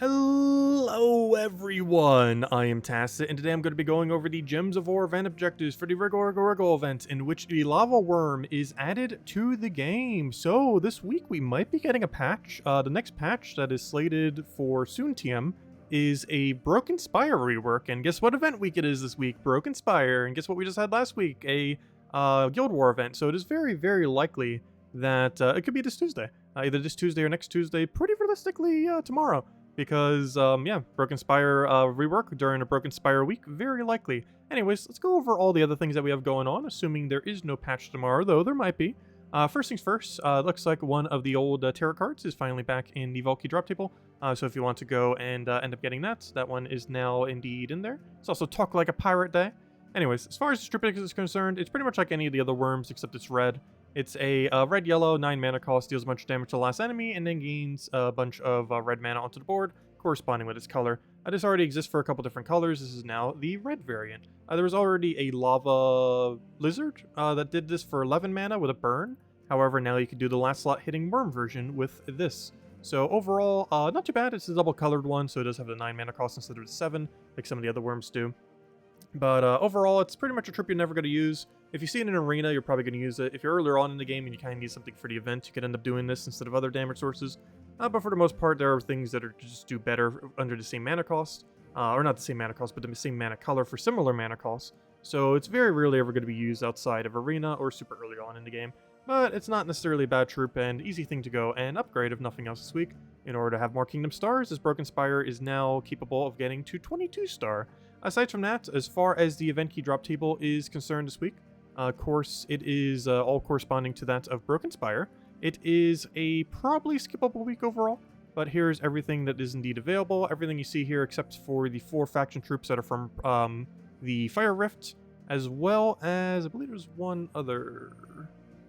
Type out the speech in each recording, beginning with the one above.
Hello everyone, I am Tacit, and today I'm going to be going over the Gems of War event objectives for the Wriggle event, in which the lava worm is added to the game. So this week we might be getting a patch. The next patch that is slated for soon TM is a Broken Spire rework, and guess what event week it is this week? Broken Spire, and guess what we just had last week? A Guild War event, so it is very, very likely that it could be this Tuesday. Either this Tuesday or next Tuesday, pretty realistically tomorrow. Because, yeah, Broken Spire rework during a Broken Spire week, very likely. Anyways, let's go over all the other things that we have going on, assuming there is no patch tomorrow, though there might be. First things first, looks like one of the old tarot cards is finally back in the Valky drop table. So if you want to go and end up getting that one is now indeed in there. It's also Talk Like a Pirate Day. Anyways, as far as Distributix is concerned, it's pretty much like any of the other worms, except it's red. It's a red-yellow, 9 mana cost, deals a bunch of damage to the last enemy, and then gains a bunch of red mana onto the board, corresponding with its color. This already exists for a couple different colors. This is now the red variant. There was already a lava lizard that did this for 11 mana with a burn. However, now you can do the last slot hitting worm version with this. So overall, not too bad. It's a double-colored one, so it does have the 9 mana cost instead of the 7, like some of the other worms do. But overall, it's pretty much a trip you're never going to use. If you see it in an arena, you're probably going to use it. If you're earlier on in the game and you kind of need something for the event, you could end up doing this instead of other damage sources. But for the most part, there are things that are just do better under the same mana cost. Or not the same mana cost, but the same mana color for similar mana costs. So it's very rarely ever going to be used outside of arena or super early on in the game. But it's not necessarily a bad troop and easy thing to go and upgrade if nothing else this week. In order to have more Kingdom Stars, as Broken Spire is now capable of getting to 22 star. Aside from that, as far as the event key drop table is concerned this week, of course, it is all corresponding to that of Broken Spire. It is a probably skippable week overall, but here's everything that is indeed available. Everything you see here except for the 4 faction troops that are from the Fire Rift, as well as, I believe there's one other...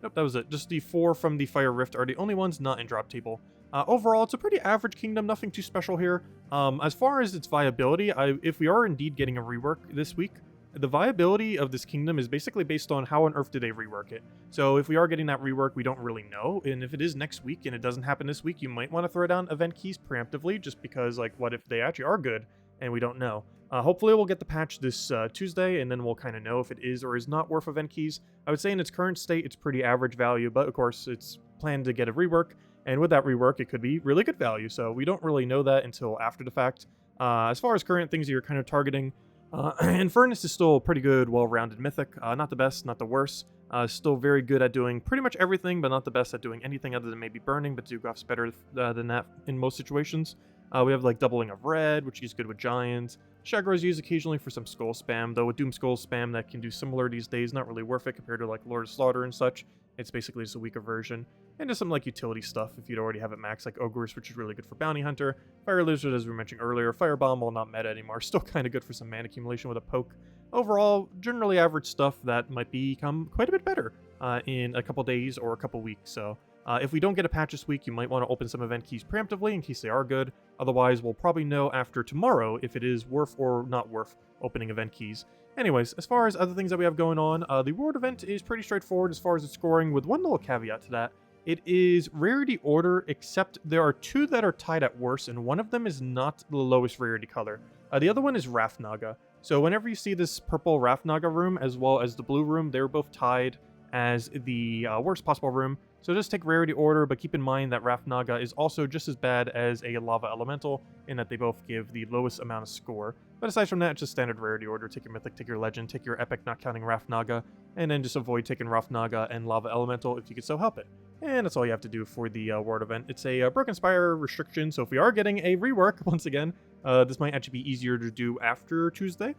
Nope, that was it. Just the 4 from the Fire Rift are the only ones not in drop table. Overall, it's a pretty average kingdom, nothing too special here. As far as its viability, if we are indeed getting a rework this week, the viability of this kingdom is basically based on how on earth do they rework it. So if we are getting that rework, we don't really know. And if it is next week and it doesn't happen this week, you might want to throw down event keys preemptively, just because, like, what if they actually are good and we don't know? Hopefully we'll get the patch this Tuesday, and then we'll kind of know if it is or is not worth event keys. I would say in its current state, it's pretty average value, but of course it's planned to get a rework. And with that rework, it could be really good value, so we don't really know that until after the fact. As far as current things that you're kind of targeting, Infernus is still a pretty good, well-rounded mythic. Not the best, not the worst. Still very good at doing pretty much everything, but not the best at doing anything other than maybe burning, but Zugoff's better than that in most situations. We have like doubling of red, which is good with giants. Shagro is used occasionally for some skull spam, though with Doom Skull spam that can do similar these days, not really worth it compared to like Lord of Slaughter and such. It's basically just a weaker version. And just some like utility stuff if you'd already have it max, like Ogres, which is really good for Bounty Hunter. Fire Lizard, as we mentioned earlier. Firebomb, while not meta anymore, still kind of good for some mana accumulation with a poke. Overall, generally average stuff that might become quite a bit better in a couple days or a couple weeks. So if we don't get a patch this week, you might want to open some event keys preemptively in case they are good. Otherwise, we'll probably know after tomorrow if it is worth or not worth opening event keys. Anyways, as far as other things that we have going on, the reward event is pretty straightforward as far as its scoring, with one little caveat to that. It is rarity order, except there are 2 that are tied at worst, and one of them is not the lowest rarity color. The other one is Rathnaga. So whenever you see this purple Rathnaga room, as well as the blue room, they're both tied as the worst possible room. So just take rarity order, but keep in mind that Rathnaga is also just as bad as a Lava Elemental, in that they both give the lowest amount of score. But aside from that, it's just standard rarity order. Take your Mythic, take your Legend, take your Epic, not counting Rathnaga, and then just avoid taking Rathnaga and Lava Elemental if you could so help it. And that's all you have to do for the Ward event. It's a Broken Spire restriction, so if we are getting a rework, once again, this might actually be easier to do after Tuesday.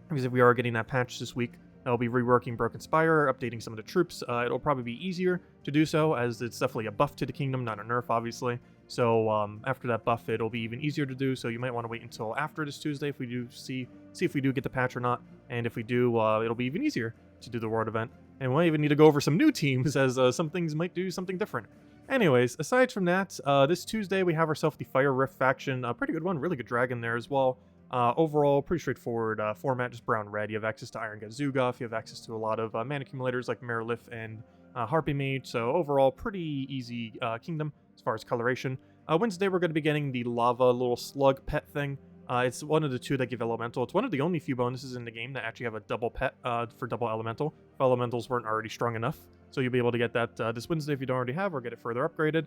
Because if we are getting that patch this week, I'll be reworking Broken Spire, updating some of the troops. It'll probably be easier to do so, as it's definitely a buff to the kingdom, not a nerf, obviously. So after that buff, it'll be even easier to do, so you might want to wait until after this Tuesday if we do see if we do get the patch or not. And if we do, it'll be even easier to do the Ward event. And we'll even need to go over some new teams, as some things might do something different. Anyways, aside from that, this Tuesday we have ourselves the Fire Rift faction. A pretty good one, really good dragon there as well. Overall, pretty straightforward format, just brown-red. You have access to Iron God Zugoff, you have access to a lot of mana accumulators like Marilith and Harpy Mage, so overall, pretty easy kingdom as far as coloration. Wednesday, we're going to be getting the lava little slug pet thing. It's one of the two that give elemental. It's one of the only few bonuses in the game that actually have a double pet for double elemental. If elementals weren't already strong enough. So you'll be able to get that this Wednesday if you don't already have, or get it further upgraded.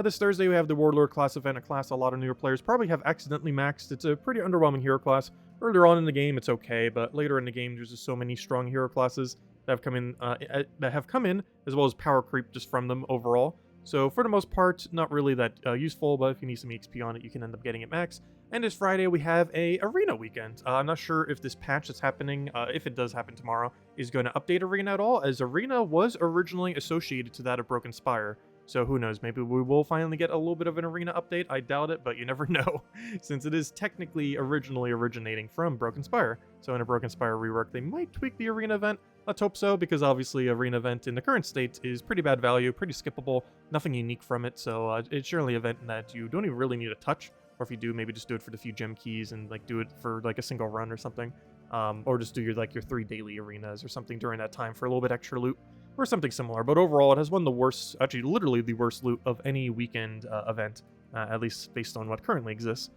This Thursday, we have the Warlord class event, a class a lot of newer players probably have accidentally maxed. It's a pretty underwhelming hero class. Earlier on in the game, it's okay, but later in the game, there's just so many strong hero classes that have come in, as well as power creep just from them overall. So for the most part, not really that useful, but if you need some XP on it, you can end up getting it max. And this Friday, we have a Arena weekend. I'm not sure if this patch that's happening, if it does happen tomorrow, is going to update Arena at all, as Arena was originally associated to that of Broken Spire. So who knows, maybe we will finally get a little bit of an Arena update. I doubt it, but you never know, since it is technically originally originating from Broken Spire. So in a Broken Spire rework, they might tweak the Arena event. Let's hope so, because obviously Arena event in the current state is pretty bad value, pretty skippable, nothing unique from it, so it's surely an event that you don't even really need a touch, or if you do, maybe just do it for the few gem keys and like do it for like a single run or something, or just do your 3 daily arenas or something during that time for a little bit extra loot, or something similar. But overall, it has one of the worst, actually literally the worst loot of any weekend event, at least based on what currently exists.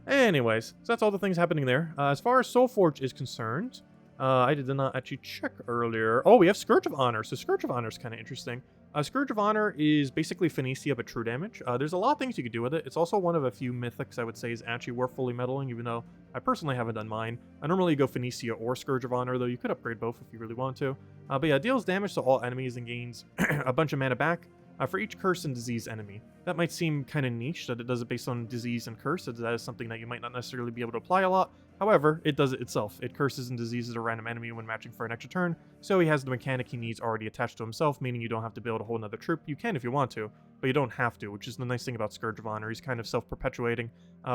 Anyways, so that's all the things happening there. As far as Soulforge is concerned, I did not actually check earlier. Oh, we have Scourge of Honor. So Scourge of Honor is kind of interesting. Scourge of Honor is basically Phoenicia, but true damage. There's a lot of things you could do with it. It's also one of a few mythics I would say is actually worth fully medaling, even though I personally haven't done mine. I normally go Phoenicia or Scourge of Honor, though you could upgrade both if you really want to. But yeah, deals damage to all enemies and gains a bunch of mana back for each curse and disease enemy. That might seem kind of niche that it does it based on disease and curse, as that is something that you might not necessarily be able to apply a lot. However, it does it itself. It curses and diseases a random enemy when matching for an extra turn, so he has the mechanic he needs already attached to himself, meaning you don't have to build a whole nother troop. You can if you want to, but you don't have to, which is the nice thing about Scourge of Honor. He's kind of self-perpetuating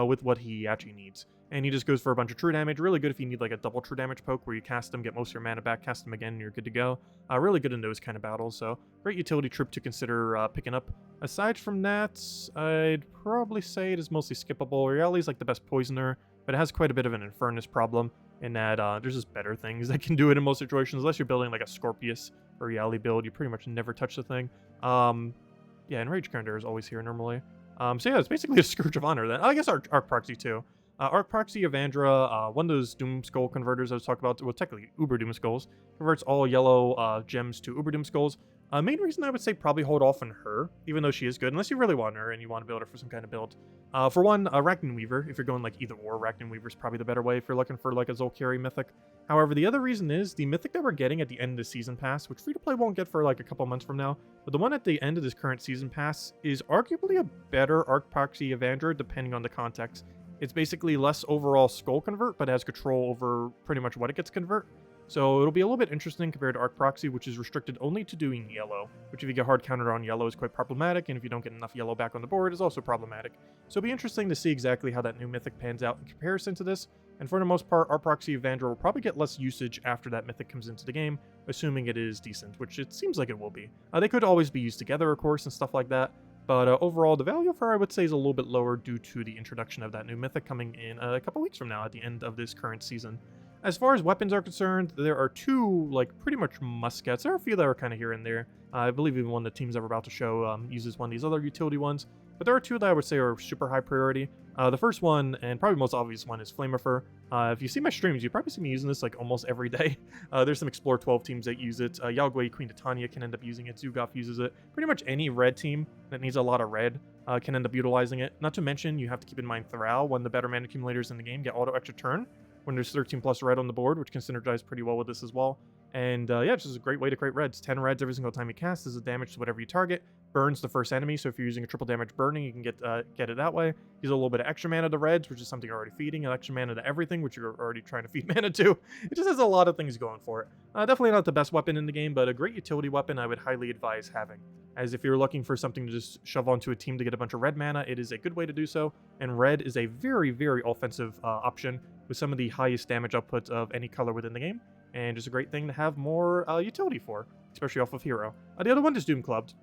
with what he actually needs. And he just goes for a bunch of true damage. Really good if you need like a double true damage poke where you cast him, get most of your mana back, cast him again, and you're good to go. Really good in those kind of battles, so great utility troop to consider picking up. Aside from that, I'd probably say it is mostly skippable. Reality's like the best poisoner, but it has quite a bit of an Infernus problem in that there's just better things that can do it in most situations. Unless you're building like a Scorpius or Reality build, you pretty much never touch the thing. Yeah, and Rage Commander is always here normally. So yeah, it's basically a Scourge of Honor then. I guess Arc Proxy too. Arc Proxy Evandra, one of those Doom Skull converters I was talking about, well, technically Uber Doom Skulls, converts all yellow gems to Uber Doom Skulls. Main reason I would say probably hold off on her, even though she is good, unless you really want her and you want to build her for some kind of build. For one, Arachnin Weaver, if you're going like either or, Arachnin Weaver is probably the better way if you're looking for like a Zolkiri mythic. However, the other reason is the mythic that we're getting at the end of the season pass, which free-to-play won't get for like a couple months from now, but the one at the end of this current season pass is arguably a better Arc Proxy Evandra depending on the context. It's basically less overall skull convert, but has control over pretty much what it gets convert. So it'll be a little bit interesting compared to Arc Proxy, which is restricted only to doing yellow, which if you get hard countered on yellow is quite problematic, and if you don't get enough yellow back on the board is also problematic. So it'll be interesting to see exactly how that new mythic pans out in comparison to this, and for the most part, Arc Proxy Evandra will probably get less usage after that mythic comes into the game, assuming it is decent, which it seems like it will be. They could always be used together, of course, and stuff like that, but overall, the value of her, I would say, is a little bit lower due to the introduction of that new mythic coming in a couple weeks from now at the end of this current season. As far as weapons are concerned, there are two, like, pretty much must-gets. There are a few that are kind of here and there. I believe even one of the teams that we're about to show uses one of these other utility ones. But there are two that I would say are super high priority. The first one, and probably most obvious one, is Flamer. If you see my streams, you probably see me using this like almost every day. There's some Explore 12 teams that use it. Yagwei, Queen Titania can end up using it. Zugaf uses it. Pretty much any red team that needs a lot of red can end up utilizing it. Not to mention, you have to keep in mind Thrall, one of the better mana accumulators in the game, get auto extra turn when there's 13 plus red on the board, which can synergize pretty well with this as well. And yeah, it's just a great way to create reds. 10 reds every single time you cast is a damage to whatever you target. Burns the first enemy, so if you're using a triple damage burning, you can get it that way. Use a little bit of extra mana to reds, which is something you're already feeding, and extra mana to everything, which you're already trying to feed mana to. It just has a lot of things going for it. Definitely not the best weapon in the game, but a great utility weapon I would highly advise having. As if you're looking for something to just shove onto a team to get a bunch of red mana, it is a good way to do so, and red is a very, very offensive option with some of the highest damage output of any color within the game, and just a great thing to have more utility for, especially off of hero. The other one is Doom Clubbed.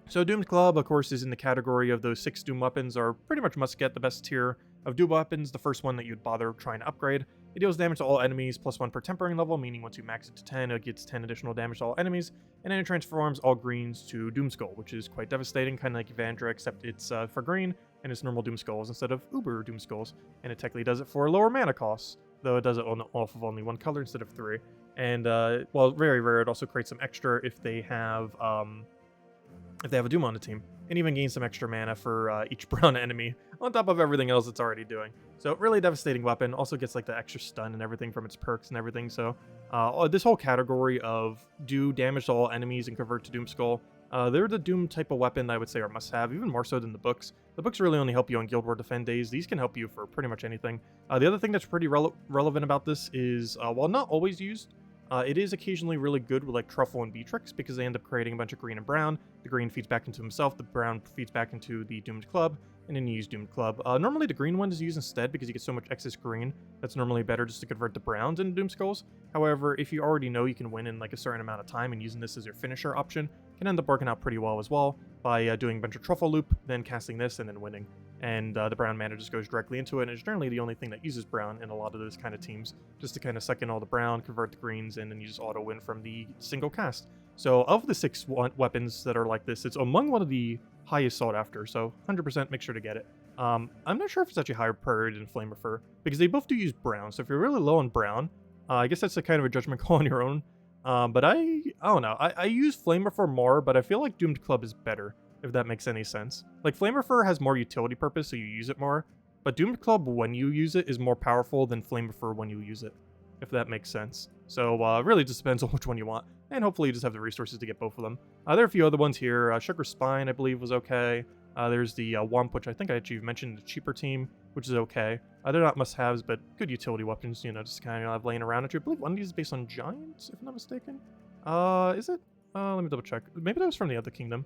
So Doomed Club, of course, is in the category of those 6 Doom weapons, are pretty much must get the best tier of Doom weapons, the first one that you'd bother trying to upgrade. It deals damage to all enemies, +1 per tempering level, meaning once you max it to 10, it gets 10 additional damage to all enemies, and then it transforms all greens to Doomskull, which is quite devastating, kind of like Evandra, except it's for green, and its normal Doom Skulls instead of Uber Doom Skulls. And it technically does it for lower mana costs, though it does it off of only one color instead of 3. And, well, very rare, it also creates some extra if they have a Doom on the team, and even gain some extra mana for each brown enemy, on top of everything else it's already doing. So really devastating weapon, also gets like the extra stun and everything from its perks and everything, so this whole category of do damage to all enemies and convert to Doom Skull, they're the Doom type of weapon I would say are must-have, even more so than the books. The books really only help you on Guild War Defend days. These can help you for pretty much anything. The other thing that's pretty relevant about this is, while not always used, it is occasionally really good with like Truffle and Beatrix because they end up creating a bunch of green and brown. The green feeds back into himself, the brown feeds back into the Doomed Club, and then you use Doomed Club. Normally the green one is used instead because you get so much excess green that's normally better just to convert the browns into Doom Skulls. However, if you already know you can win in like a certain amount of time and using this as your finisher option can end up working out pretty well as well by doing a bunch of Truffle Loop, then casting this, and then winning. And the brown mana just goes directly into it, and it's generally the only thing that uses brown in a lot of those kind of teams, just to kind of suck in all the brown, convert the greens, and then you just auto-win from the single cast. So of the 6 weapons that are like this, it's among one of the highest sought after, so 100% make sure to get it. I'm not sure if it's actually higher priority than Flamerefer, because they both do use brown, so if you're really low on brown, I guess that's a kind of a judgment call on your own. But I don't know, I use Flamerefer more, but I feel like Doomed Club is better, if that makes any sense. Like, Flamerefer has more utility purpose, so you use it more, but Doomed Club, when you use it, is more powerful than Flamerefer when you use it, if that makes sense. So, it really just depends on which one you want, and hopefully you just have the resources to get both of them. There are a few other ones here. Sugar Spine, I believe, was okay. There's the Wump, which I think I actually mentioned, the cheaper team, which is okay. They're not must-haves, but good utility weapons, you know, just kind of laying around at you. I believe one of these is based on Giants, if I'm not mistaken. Is it? Let me double check. Maybe that was from the other kingdom.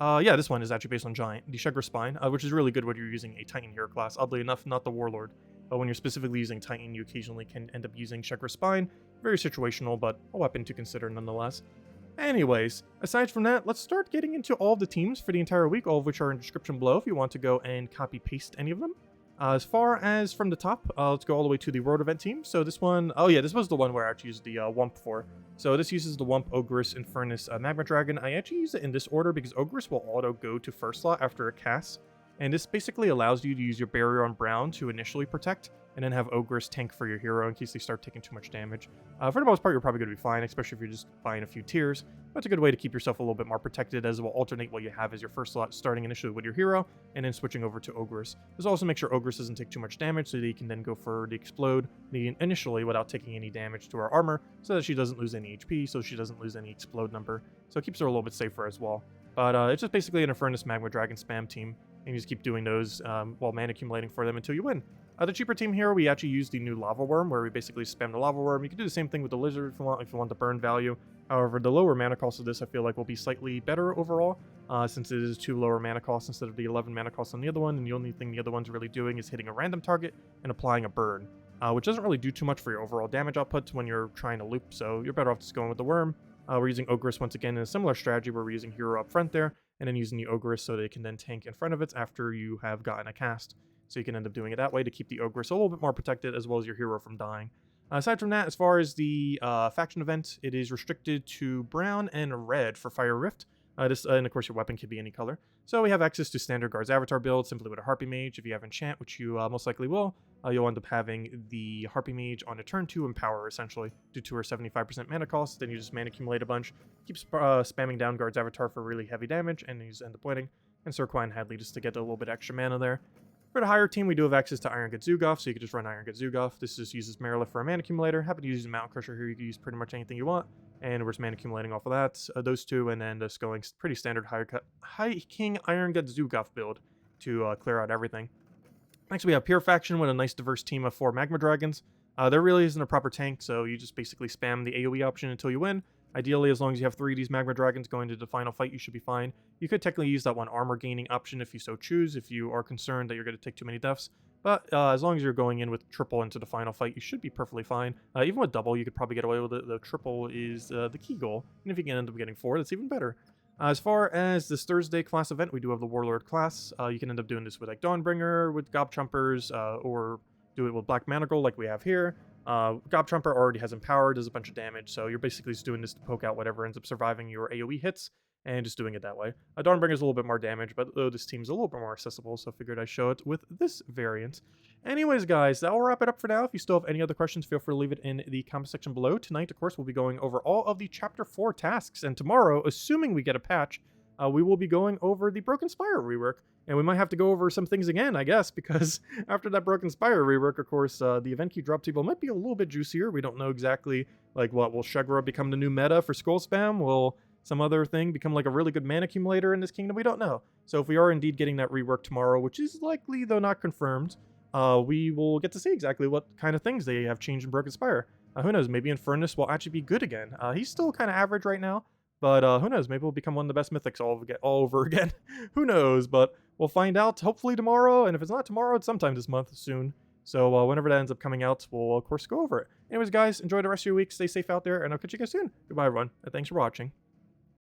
Yeah, this one is actually based on Giant, the Sugar Spine, which is really good when you're using a Titan hero class. Oddly enough, not the Warlord. But when you're specifically using Titan, you occasionally can end up using Sugar Spine. Very situational, but a weapon to consider nonetheless. Anyways, aside from that, let's start getting into all of the teams for the entire week, all of which are in the description below if you want to go and copy-paste any of them. As far as from the top, let's go all the way to the World Event team. So this one, oh yeah, this was the one where I actually used the Wump for. So this uses the Wump, Ogress, Infernus, Magma Dragon. I actually use it in this order because Ogress will auto go to first slot after it casts. And this basically allows you to use your Barrier on Brown to initially protect, and then have Ogress tank for your hero in case they start taking too much damage. For the most part, you're probably going to be fine, especially if you're just buying a few tiers. But it's a good way to keep yourself a little bit more protected, as it will alternate what you have as your first slot, starting initially with your hero, and then switching over to Ogress. This also makes sure Ogress doesn't take too much damage, so that you can then go for the Explode initially without taking any damage to her armor, so that she doesn't lose any HP, so she doesn't lose any Explode number. So it keeps her a little bit safer as well. But it's just basically an Infernus Magma Dragon spam team, and you just keep doing those while mana accumulating for them until you win. The cheaper team here, we actually use the new Lava Worm, where we basically spam the Lava Worm. You can do the same thing with the Lizard if you want the burn value. However, the lower mana cost of this, I feel like, will be slightly better overall, since it is 2 lower mana costs instead of the 11 mana costs on the other one, and the only thing the other one's really doing is hitting a random target and applying a burn, which doesn't really do too much for your overall damage output when you're trying to loop, so you're better off just going with the Worm. We're using Ogress once again in a similar strategy where we're using Hero up front there, and then using the Ogress so they can then tank in front of it after you have gotten a cast. So you can end up doing it that way to keep the Ogress a little bit more protected, as well as your hero from dying. Aside from that, as far as the faction event, it is restricted to brown and red for Fire Rift. And of course your weapon can be any color. So we have access to standard Guard's Avatar build, simply with a Harpy Mage. If you have Enchant, which you most likely will, you'll end up having the Harpy Mage on a turn 2 Empower, essentially, due to her 75% mana cost. Then you just mana accumulate a bunch, keep spamming down Guard's Avatar for really heavy damage, and you just end up winning. And Surquine and Hadley just to get a little bit extra mana there. For the higher team, we do have access to Iron Gut Zugoff, so you can just run Iron Gut Zugoff. This just uses Marilith for a mana accumulator. Happy to use Mountain Crusher here. You can use pretty much anything you want. And we're just mana accumulating off of that, those two, and then just going pretty standard High King Iron Gut Zugoff build to clear out everything. Next, we have Pure Faction with a nice diverse team of 4 Magma Dragons. There really isn't a proper tank, so you just basically spam the AoE option until you win. Ideally, as long as you have 3 of these Magma Dragons going to the final fight, you should be fine. You could technically use that one armor gaining option if you so choose, if you are concerned that you're going to take too many deaths. But as long as you're going in with triple into the final fight, you should be perfectly fine. Even with double, you could probably get away with it. The triple is the key goal, and if you can end up getting 4, that's even better. As far as this Thursday class event, we do have the Warlord class. You can end up doing this with like Dawnbringer, with Gob Trumpers, or do it with Black Manacle like we have here. Gob Trumper already has Empower, does a bunch of damage, so you're basically just doing this to poke out whatever ends up surviving your AoE hits. and just doing it that way. Dawnbringer's a little bit more damage, but this team's a little bit more accessible, so I figured I'd show it with this variant. Anyways, guys, that'll wrap it up for now. If you still have any other questions, feel free to leave it in the comment section below. Tonight, of course, we'll be going over all of the Chapter 4 tasks, and tomorrow, assuming we get a patch, we will be going over the Broken Spire rework, and we might have to go over some things again, I guess, because after that Broken Spire rework, of course, the event key drop table might be a little bit juicier. We don't know exactly, like, what, will Shugura become the new meta for Skull Spam? Will some other thing become like a really good mana accumulator in this kingdom? We don't know. So if we are indeed getting that rework tomorrow, which is likely, though not confirmed, we will get to see exactly what kind of things they have changed in Broken Spire. Who knows, maybe Infernus will actually be good again. He's still kind of average right now, but who knows, maybe he'll become one of the best mythics all over again. Who knows, but we'll find out hopefully tomorrow, and if it's not tomorrow, it's sometime this month soon. So whenever that ends up coming out, we'll of course go over it. Anyways, guys, enjoy the rest of your week, stay safe out there, and I'll catch you guys soon. Goodbye, everyone, and thanks for watching.